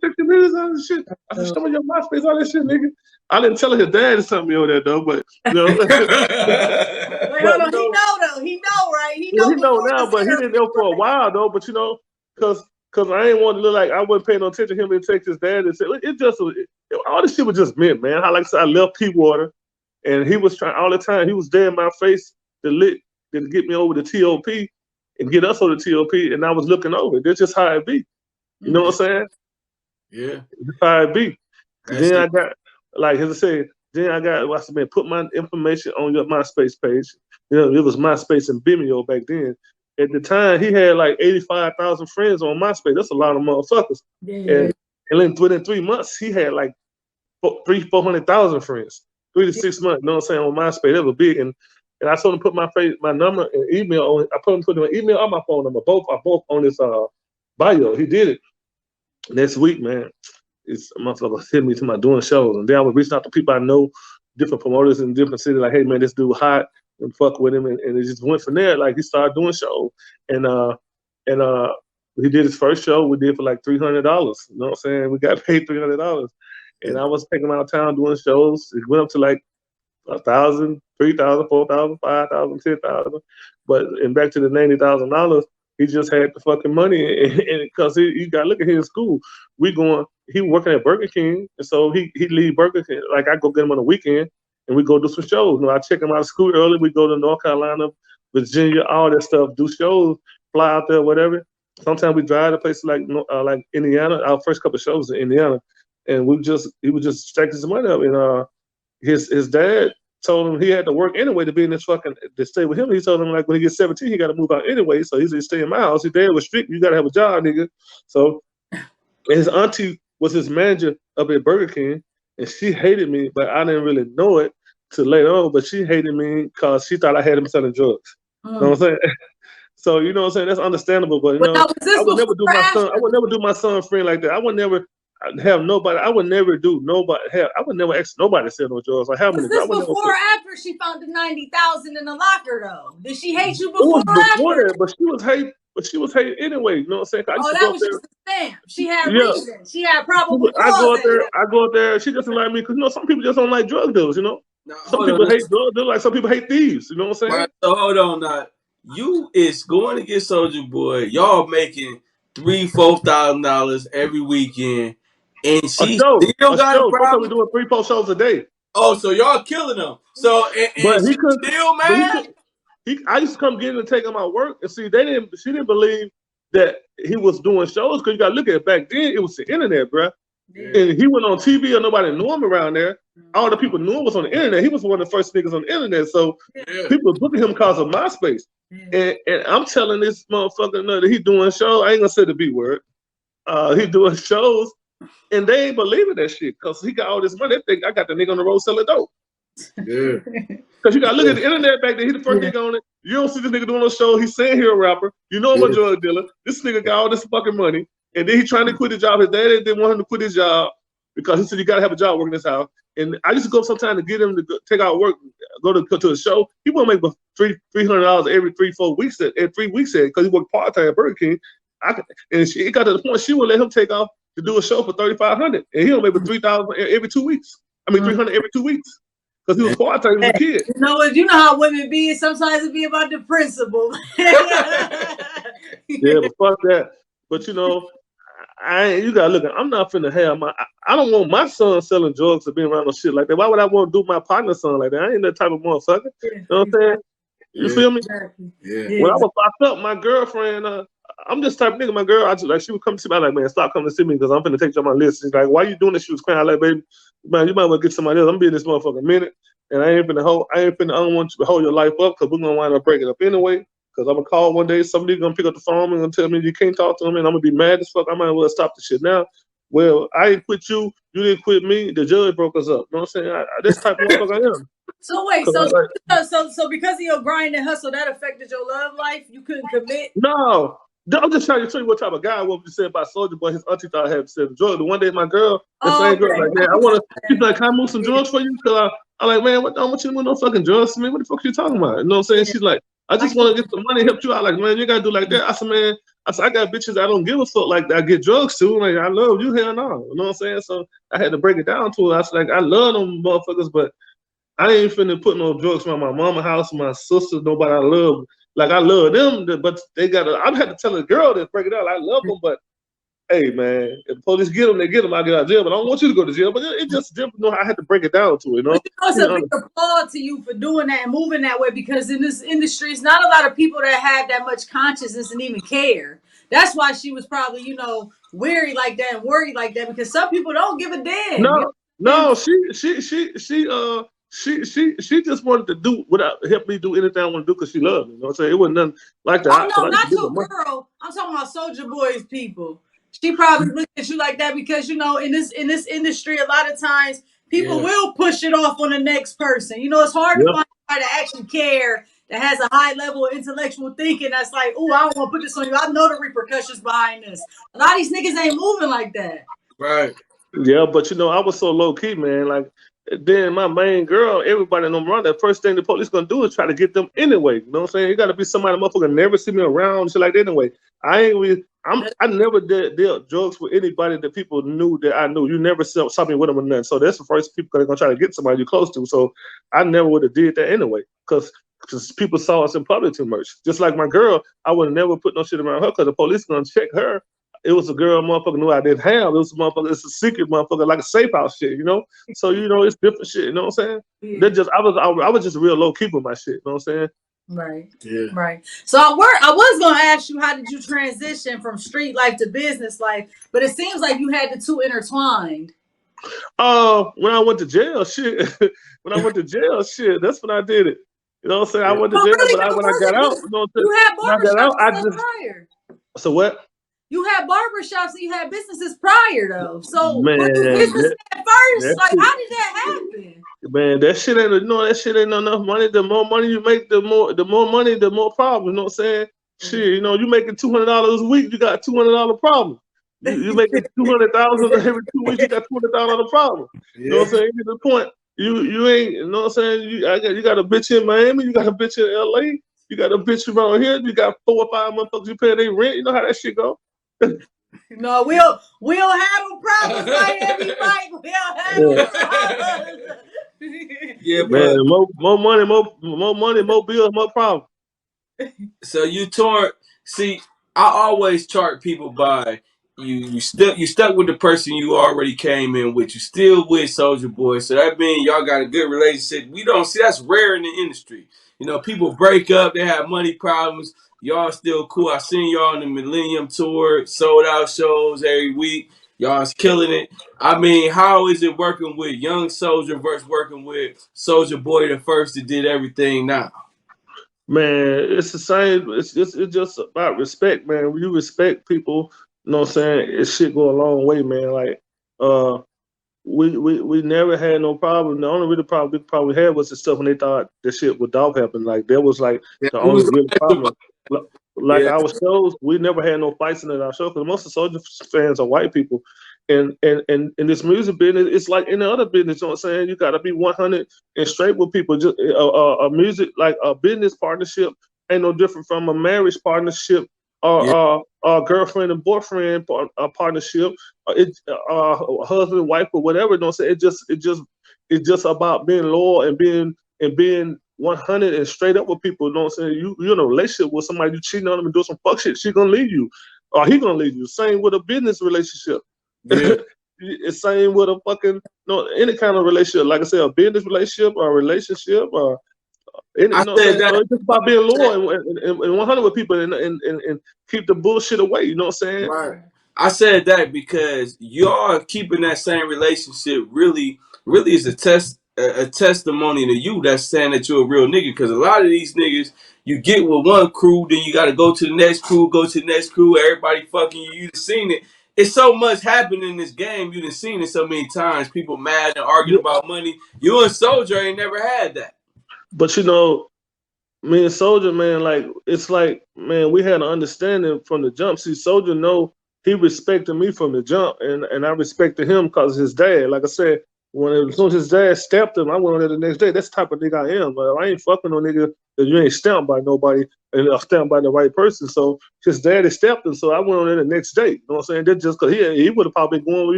check your videos and shit. I said, show me your MySpace, all that shit, nigga. I didn't tell her his dad is something over there though, but you know. Wait, hold on. He know though. He know, right? He know. He know now, but he didn't know for a while though. But you know, because I ain't want to look like I wasn't paying no attention to him and text his dad and say it just all this shit was just meant, man. How like I said, I left P-Water, and he was trying all the time. He was there in my face to get me over the TOP and get us over the TOP, and I was looking over. That's just how it be. You know what I'm saying? Yeah. That's how it be. Then I got, like as I said, I said, man, put my information on your MySpace page. You know, it was MySpace and Vimeo back then. At the time, he had like 85,000 friends on MySpace. That's a lot of motherfuckers. Yeah. And within 3 months, he had like 400,000 friends. 3 to 6 months, you know what I'm saying, on MySpace. That was big. And I told him to put my number and email on. I put my email on my phone number, both on his bio. He did it. Next week, man, it's a motherfucker hit me to my doing shows. And then I was reaching out to people I know, different promoters in different cities, like, hey man, this dude hot, and fuck with him, and it just went from there. Like he started doing shows, and he did his first show. We did for like $300. You know what I'm saying? We got paid $300, and I was taking him out of town doing shows. It went up to like 1,000, 3,000, 4,000, 5,000, 10,000. But back to the $90,000, he just had the fucking money, and because he got look at him in school. He working at Burger King, and so he leave Burger King. Like I go get him on the weekend. And we go do some shows. You know, I check him out of school early. We go to North Carolina, Virginia, all that stuff. Do shows, fly out there, whatever. Sometimes we drive to places like Indiana. Our first couple of shows in Indiana, and he was just stacking some money up. And his dad told him he had to work anyway to be in this to stay with him. He told him like when he gets 17, he got to move out anyway. So he said, stay in my house. His dad was strict. You got to have a job, nigga. So his auntie was his manager up at Burger King. And she hated me, but I didn't really know it till later on. But she hated me because she thought I had him selling drugs. You know what I'm saying? So you know what I'm saying? That's understandable. But you know, I would never do my son friend like that. I would never have nobody. I would never ask nobody to sell no drugs. Like how many? Was this before or after she found the 90,000 in the locker though? Did she hate you before or after? That, but she was hating anyway. You know what I'm saying? That was just a stamp. She had reason. She had probable cause. I go up there. She doesn't like me because you know some people just don't like drug dealers. You know, some people hate drug dealers. Like some people hate thieves. You know what I'm saying? Right, so hold on now. You is going to get Soulja Boy. Y'all making $3,000-$4,000 every weekend, and she still got a problem. We're doing 3-4 shows a day. Oh, so y'all killing them. So but he still mad. I used to come get him and take him out work, and see, she didn't believe that he was doing shows because you got to look at it. Back then, it was the internet, bro. Yeah. And he went on TV, and nobody knew him around there. All the people knew him was on the internet. He was one of the first niggas on the internet, so people were booking him because of MySpace. And I'm telling this motherfucker that he's doing shows. I ain't gonna say the B word. He doing shows, and they ain't believing that shit because he got all this money. They think I got the nigga on the road selling dope. Yeah. Because you gotta look at the internet back then. He the first nigga on it. You don't see this nigga doing no show. He's saying he a rapper. You know him a drug dealer. This nigga got all this fucking money. And then he trying to quit his job. His dad didn't want him to quit his job because he said you gotta have a job working this house. And I used to go sometime to get him to take out work, go to a show. He won't make $300 every 3-4 weeks at 3 weeks because he worked part-time at Burger King. It got to the point she would let him take off to do a show for $3,500. And he don't make $3,000 every 2 weeks. I mean $300 every 2 weeks. Because he was part-time as a kid. You know how women be. Sometimes it be about the principle. Yeah, but fuck that. But you know, you gotta look. I'm not finna have I don't want my son selling drugs or being around no shit like that. Why would I want to do my partner's son like that? I ain't that type of motherfucker. You know what I'm saying? You feel me? Yeah. When I was locked up, my girlfriend, I'm just type of nigga. My girl, she would come to me. I'm like, man, stop coming to see me because I'm finna take you on my list. She's like, why you doing this? She was crying. I'm like, baby, man, you might well get somebody else. I'm being this motherfucker a minute, and I don't want you to hold your life up because we're gonna wind up breaking up anyway. Because I'm gonna call one day, somebody gonna pick up the phone and gonna tell me you can't talk to him, and I'm gonna be mad as fuck. I might as well stop the shit now. Well, I ain't quit you, you didn't quit me. The judge broke us up. You know what I'm saying? This type of motherfucker I am. So wait, so because of your grind and hustle, that affected your love life? You couldn't commit? No. I'm just trying to show you what type of guy I was. You said about Soulja Boy, his auntie thought I had said drugs. The one day my girl, the same girl, like, man, she's like, can I move some drugs for you? Because I'm like, man, what? I don't want you to do no fucking drugs to me. What the fuck are you talking about? You know what I'm saying? She's like, I just want to get some money, help you out. Like, man, you gotta do like that. I said, man, I got bitches I don't give a fuck like that. I get drugs too. Like, I love you, hell no. You know what I'm saying? So I had to break it down to her. I was like, I love them motherfuckers, but I ain't finna put no drugs around my mama house, my sisters, nobody I love. Like, I love them, but they gotta. I had to tell a girl to break it out. I love them, but hey, man, if the police get them, they get them. I get out of jail, but I don't want you to go to jail. But it just different. You know, I had to break it down to it. You know, it's a big applaud to you for doing that and moving that way, because in this industry, it's not a lot of people that have that much consciousness and even care. That's why she was probably, you know, weary like that and worried like that, because some people don't give a damn. No, she just wanted to do without help me do anything I want to do because she loved me. You know what I'm saying? It wasn't nothing like that. Oh no, not your girl. I'm talking about Soulja Boy's people. She probably looked at you like that because, you know, in this industry, a lot of times people will push it off on the next person. You know, it's hard to find somebody that actually care, that has a high level of intellectual thinking. That's like, oh, I don't want to put this on you. I know the repercussions behind this. A lot of these niggas ain't moving like that. Right. Yeah, but you know, I was so low key, man. Like, then my main girl, everybody know me around. The first thing the police gonna do is try to get them anyway. You know what I'm saying? You gotta be somebody motherfucker never see me around, shit like that anyway. I never dealt drugs with anybody that people knew that I knew. You never saw me with them or nothing. So that's the first people they're gonna try to get somebody you close to. So I never would have did that anyway, because people saw us in public too much. Just like my girl, I would never put no shit around her because the police gonna check her. It was a girl motherfucker knew I didn't have. It was a motherfucker, it's a secret motherfucker, like a safe house shit, you know? So, you know, it's different shit, you know what I'm saying? Yeah. I was just real low key with my shit, you know what I'm saying? Right. Yeah. Right. So I was gonna ask you, how did you transition from street life to business life? But it seems like you had the two intertwined. When I went to jail, shit. That's when I did it. You know what I'm saying? I went to jail, really, but when I got out, you know what I'm saying? I just prior. So what? You had barbershops and you had businesses prior though. So man, was the business at first? Like, how did that happen? Man, that shit ain't enough money. The more money you make, the more money, the more problems. You know what I'm saying? Shit, you know, you making $200 a week, you got $200 problem. You making 200,000 every 2 weeks, you got $200 problem. You know what I'm saying? Get the point. You ain't, you know what I'm saying? You got a bitch in Miami, you got a bitch in LA, you got a bitch around here, you got 4 or 5 motherfuckers you paying their rent. You know how that shit go? No, we don't have no problems like every Mike. We don't have no problems. Yeah, man. More money, more bills, more problems. So you see, I always chart people by you stuck with the person you already came in with. You still with Soulja Boy. So that means y'all got a good relationship. We don't see, that's rare in the industry. You know, people break up, they have money problems. Y'all still cool. I seen y'all on the Millennium Tour, sold out shows every week. Y'all's killing it. I mean, how is it working with young Soulja versus working with Soulja Boy, the first that did everything now? Man, it's the same. It's just about respect, man. When you respect people, you know what I'm saying? It shit go a long way, man. Like, we never had no problem. The only real problem we had was the stuff when they thought the shit would dog happen. Like, that was like the only real problem. Like our shows, we never had no fights in our show because most of Soulja fans are white people. And in this music business, it's like any other business. You know what I'm saying? You got to be 100 and straight with people. Just a music, like a business partnership, ain't no different from a marriage partnership or a girlfriend and boyfriend partnership. Husband and wife or whatever. You know what I'm saying? It's just about being loyal and being 100 and straight up with people. You know what I'm saying? You're in a relationship with somebody, you cheating on them and doing some fuck shit, she gonna leave you, or he gonna leave you. Same with a business relationship. Yeah. It's same with a fucking any kind of relationship. Like I said, a business relationship or a relationship or any, it's just about being loyal and 100 with people and keep the bullshit away. You know what I'm saying? Right. I said that because y'all keeping that same relationship really is a testimony to you that's saying that you're a real nigga. Because a lot of these niggas, you get with one crew, then you got to go to the next crew, everybody fucking you. You've seen it. It's so much happening in this game. You've seen it so many times. People mad and arguing about money. You and Soulja ain't never had that. But you know, me and Soulja, man, like it's like, man, we had an understanding from the jump. See, Soulja know he respected me from the jump, and I respected him because his dad. Like I said, as soon as his dad stamped him, I went on there the next day. That's the type of nigga I am. I ain't fucking no nigga that you ain't stamped by nobody and stamped by the right person. So his daddy stamped him, so I went on there the next day. You know what I'm saying? That's just because he would have probably been going with